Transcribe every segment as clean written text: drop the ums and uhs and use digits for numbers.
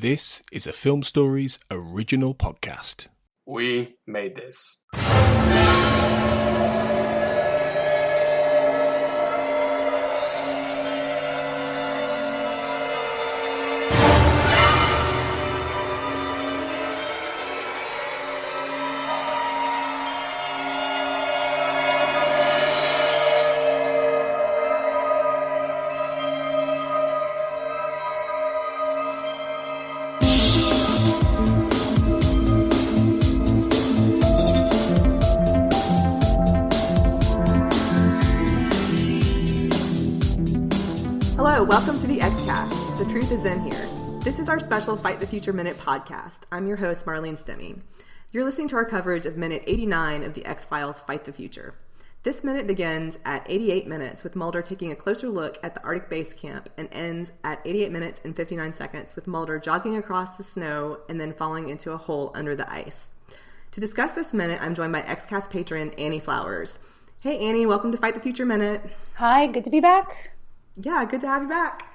This is a Film Stories original podcast. We made this. Welcome to the X-Cast. The truth is in here. This is our special Fight the Future Minute podcast. I'm your host, Marlene Stemme. You're listening to our coverage of minute 89 of the X-Files Fight the Future. This minute begins at 88 minutes with Mulder taking a closer look at the Arctic base camp and ends at 88 minutes and 59 seconds with Mulder jogging across the snow and then falling into a hole under the ice. To discuss this minute, I'm joined by X-Cast patron Annie Flowers. Hey Annie, welcome to Fight the Future Minute. Hi, good to be back. Yeah, good to have you back.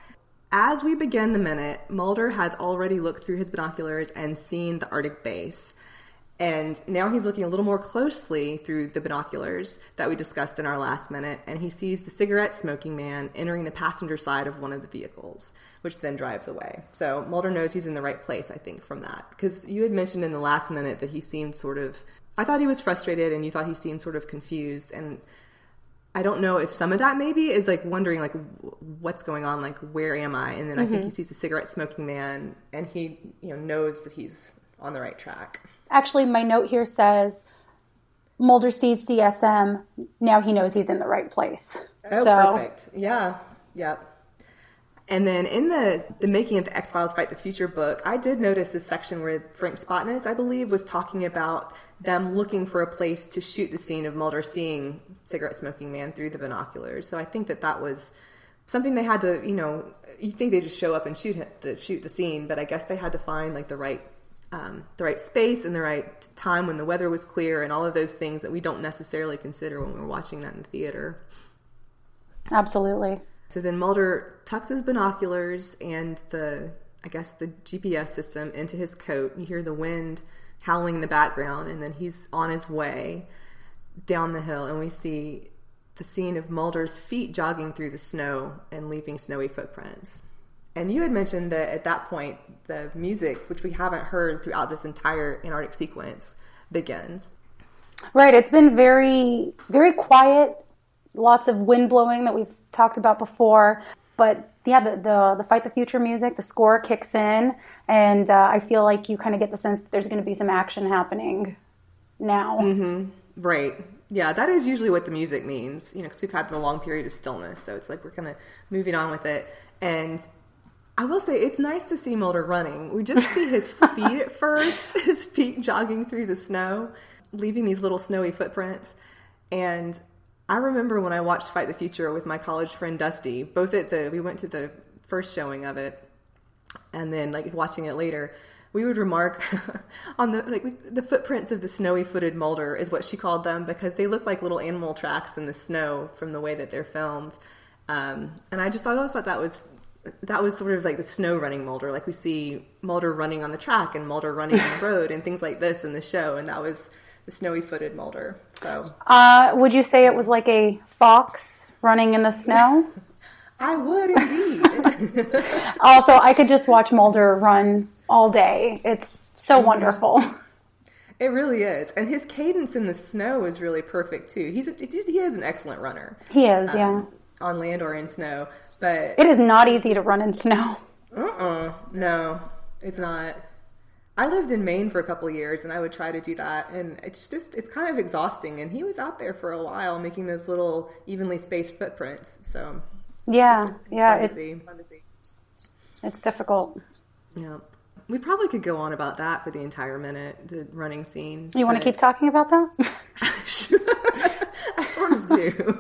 As we begin the minute, Mulder has already looked through his binoculars and seen the Arctic base. And now he's looking a little more closely through the binoculars that we discussed in our last minute, and he sees the cigarette smoking man entering the passenger side of one of the vehicles, which then drives away. So Mulder knows he's in the right place, I think, from that. Because you had mentioned in the last minute that he seemed I thought he was frustrated, and you thought he seemed sort of confused, and I don't know if some of that maybe is like wondering like what's going on, like where am I? And then I think he sees a cigarette smoking man and he knows that he's on the right track. Actually, my note here says Mulder sees CSM. Now he knows he's in the right place. Oh, perfect. Yeah. Yep. And then in the Making of the X-Files Fight the Future book, I did notice this section where Frank Spotnitz, I believe, was talking about them looking for a place to shoot the scene of Mulder seeing cigarette smoking man through the binoculars. So I think that was something they had to, you think they just show up and shoot the scene, but I guess they had to find like the right space and the right time when the weather was clear and all of those things that we don't necessarily consider when we're watching that in the theater. Absolutely. So then Mulder tucks his binoculars and the GPS system into his coat. You hear the wind howling in the background, and then he's on his way down the hill, and we see the scene of Mulder's feet jogging through the snow and leaving snowy footprints. And you had mentioned that at that point, the music, which we haven't heard throughout this entire Antarctic sequence, begins. Right. It's been very, very quiet. Lots of wind blowing that we've talked about before. But yeah, the Fight the Future music, the score kicks in, and I feel like you kind of get the sense that there's going to be some action happening now. Mm-hmm. Right. Yeah, that is usually what the music means, because we've had a long period of stillness. So it's like we're kind of moving on with it. And I will say it's nice to see Mulder running. We just see his feet at first, his feet jogging through the snow, leaving these little snowy footprints. And I remember when I watched Fight the Future with my college friend Dusty, we went to the first showing of it, and then like watching it later, we would remark on the footprints of the snowy-footed Mulder is what she called them, because they look like little animal tracks in the snow from the way that they're filmed. And I always thought that was sort of like the snow running Mulder, like we see Mulder running on the track and Mulder running on the road and things like this in the show, and that was the snowy-footed Mulder. So, would you say it was like a fox running in the snow? I would indeed. Also, I could just watch Mulder run all day. It's so wonderful. It really is, and his cadence in the snow is really perfect too. He is an excellent runner. He is, yeah. On land or in snow, but it is not easy to run in snow. No, it's not. I lived in Maine for a couple of years, and I would try to do that, and it's kind of exhausting. And he was out there for a while making those little evenly spaced footprints. So it's difficult. Yeah, we probably could go on about that for the entire minute, the running scene. You want to keep talking about that? I sort of do.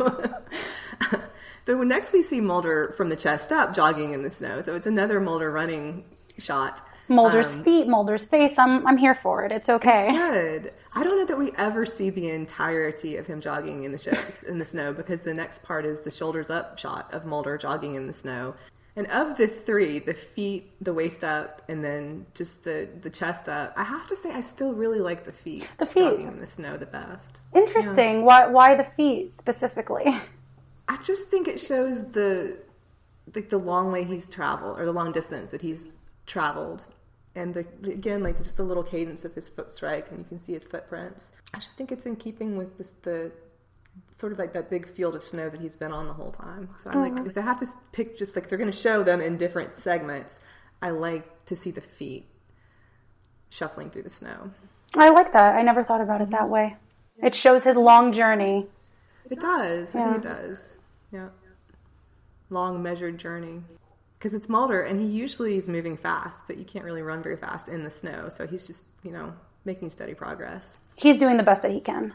But next we see Mulder from the chest up jogging in the snow, so it's another Mulder running shot. Mulder's feet, Mulder's face. I'm here for it. It's okay. It's good. I don't know that we ever see the entirety of him jogging in the snow, because the next part is the shoulders up shot of Mulder jogging in the snow. And of the three, the feet, the waist up, and then just the chest up, I have to say I still really like the feet. The feet. Jogging in the snow the best. Interesting. Yeah. Why the feet specifically? I just think it shows the long way he's traveled, or the long distance that he's traveled. And again, like just a little cadence of his foot strike, and you can see his footprints. I just think it's in keeping with the sort of like that big field of snow that he's been on the whole time. So I'm like, if they have to pick, just like they're going to show them in different segments, I like to see the feet shuffling through the snow. I like that. I never thought about it that way. It shows his long journey. It does. I think it does. Yeah. Long measured journey. Because it's Mulder, and he usually is moving fast, but you can't really run very fast in the snow. So he's just, making steady progress. He's doing the best that he can.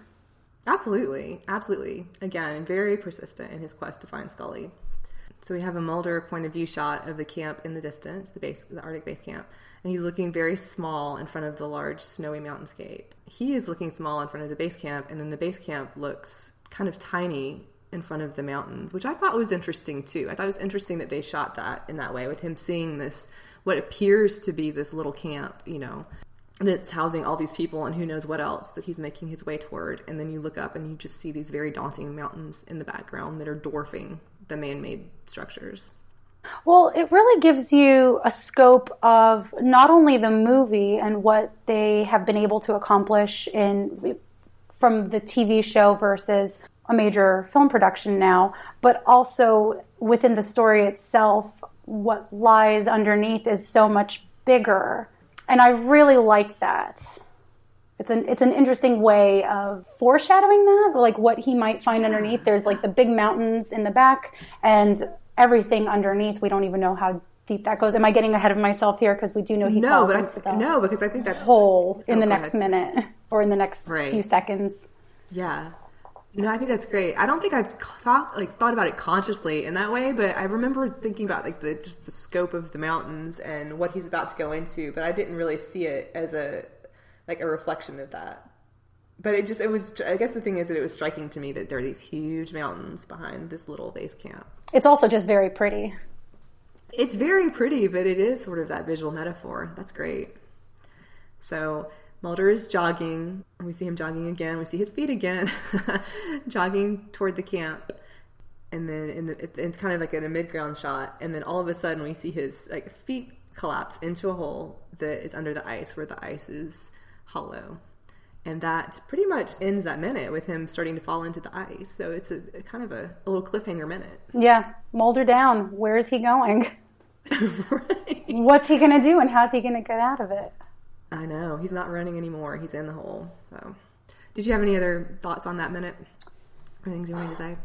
Absolutely. Again, very persistent in his quest to find Scully. So we have a Mulder point of view shot of the camp in the distance, the Arctic base camp, and he's looking very small in front of the large snowy mountainscape. He is looking small in front of the base camp, and then the base camp looks kind of tiny in front of the mountains, which I thought was interesting too. I thought it was interesting that they shot that in that way, with him seeing this, what appears to be this little camp, that's housing all these people and who knows what else that he's making his way toward. And then you look up and you just see these very daunting mountains in the background that are dwarfing the man-made structures. Well, it really gives you a scope of not only the movie and what they have been able to accomplish from the TV show versus a major film production now, but also within the story itself, what lies underneath is so much bigger. And I really like that. It's an interesting way of foreshadowing that, like what he might find underneath. There's like the big mountains in the back and everything underneath. We don't even know how deep that goes. Am I getting ahead of myself here? Because we do know he falls into the no, because I think that's hole in the next minute or in the next few seconds. Yeah. No, I think that's great. I don't think I've thought about it consciously in that way, but I remember thinking about just the scope of the mountains and what he's about to go into, but I didn't really see it as a reflection of that. But I guess the thing is that it was striking to me that there are these huge mountains behind this little base camp. It's also just very pretty. It's very pretty, but it is sort of that visual metaphor. That's great. So Mulder is jogging. We see him jogging again. We see his feet again, jogging toward the camp. And then it's kind of like in a mid-ground shot. And then all of a sudden we see his feet collapse into a hole that is under the ice, where the ice is hollow. And that pretty much ends that minute with him starting to fall into the ice. So it's a kind of a little cliffhanger minute. Yeah, Mulder down. Where is he going? Right. What's he going to do, and how's he going to get out of it? I know. He's not running anymore. He's in the hole. So, did you have any other thoughts on that minute? Or things you wanted to say?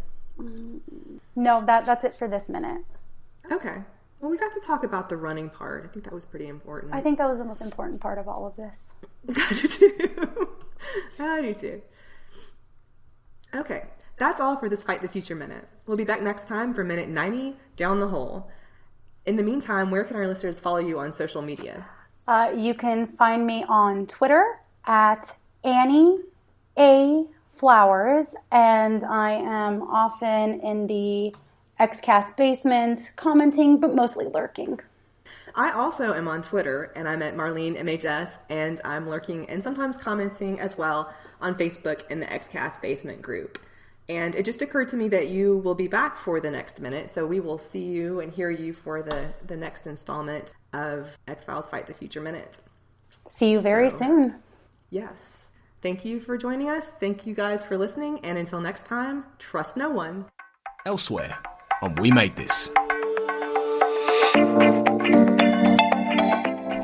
No, that's it for this minute. Okay. Well, we got to talk about the running part. I think that was pretty important. I think that was the most important part of all of this. I do too. I do too. Okay. That's all for this Fight the Future minute. We'll be back next time for minute 90, Down the Hole. In the meantime, where can our listeners follow you on social media? You can find me on Twitter at Annie A. Flowers, and I am often in the XCast basement commenting, but mostly lurking. I also am on Twitter, and I'm at Marlene MHS, and I'm lurking and sometimes commenting as well on Facebook in the XCast basement group. And it just occurred to me that you will be back for the next minute, so we will see you and hear you for the next installment of X-Files Fight the Future Minute. See you very soon. Yes. Thank you for joining us. Thank you guys for listening, and until next time, trust no one. Elsewhere on We Made This.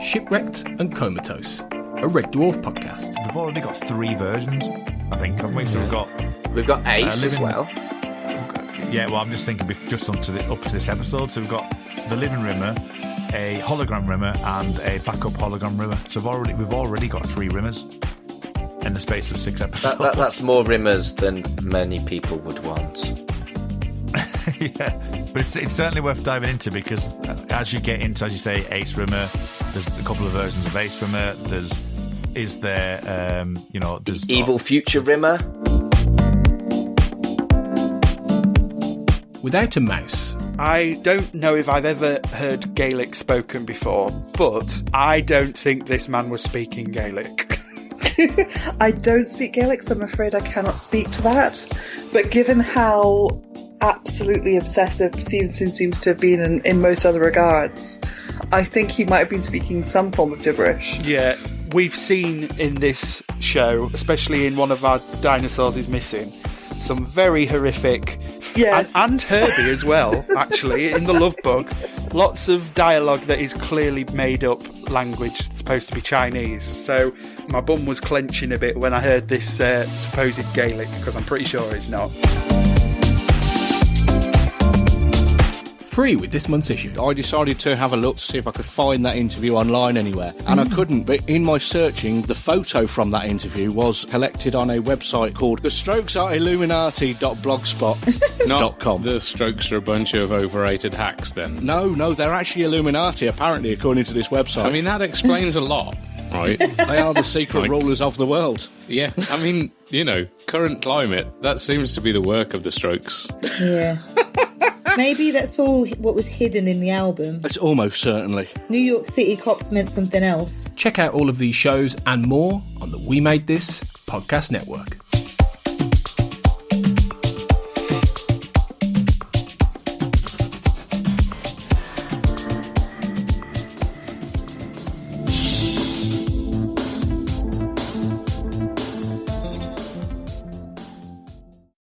Shipwrecked and Comatose, a Red Dwarf podcast. We've already got 3 versions, I think, haven't we? So we've got Ace as well. Yeah, well, I'm just thinking we've just up to this episode. So we've got the Living Rimmer, a hologram Rimmer, and a backup hologram Rimmer. So we've already got 3 Rimmers in the space of 6 episodes. That's more Rimmers than many people would want. Yeah, but it's certainly worth diving into, because as you get into, as you say, Ace Rimmer, there's a couple of versions of Ace Rimmer. There's Evil Future Rimmer. Without a mouse, I don't know if I've ever heard Gaelic spoken before, but I don't think this man was speaking Gaelic. I don't speak Gaelic, so I'm afraid I cannot speak to that. But given how absolutely obsessive Stevenson seems to have been in most other regards, I think he might have been speaking some form of gibberish. Yeah, we've seen in this show, especially in One of Our Dinosaurs is Missing, some very horrific... Yes. And Herbie as well, actually, in The Love Bug. Lots of dialogue that is clearly made up language, supposed to be Chinese. So my bum was clenching a bit when I heard this supposed Gaelic, because I'm pretty sure it's not. Free with this month's issue. I decided to have a look to see if I could find that interview online anywhere, and I couldn't, but in my searching, the photo from that interview was collected on a website called thestrokesartilluminati.blogspot.com. The Strokes are a bunch of overrated hacks, then? No, they're actually Illuminati, apparently, according to this website. I mean, that explains a lot, right? They are the secret rulers of the world. Yeah, I mean, current climate, that seems to be the work of the Strokes. Yeah. Maybe that's all what was hidden in the album. It's almost certainly. New York City cops meant something else. Check out all of these shows and more on the We Made This podcast network.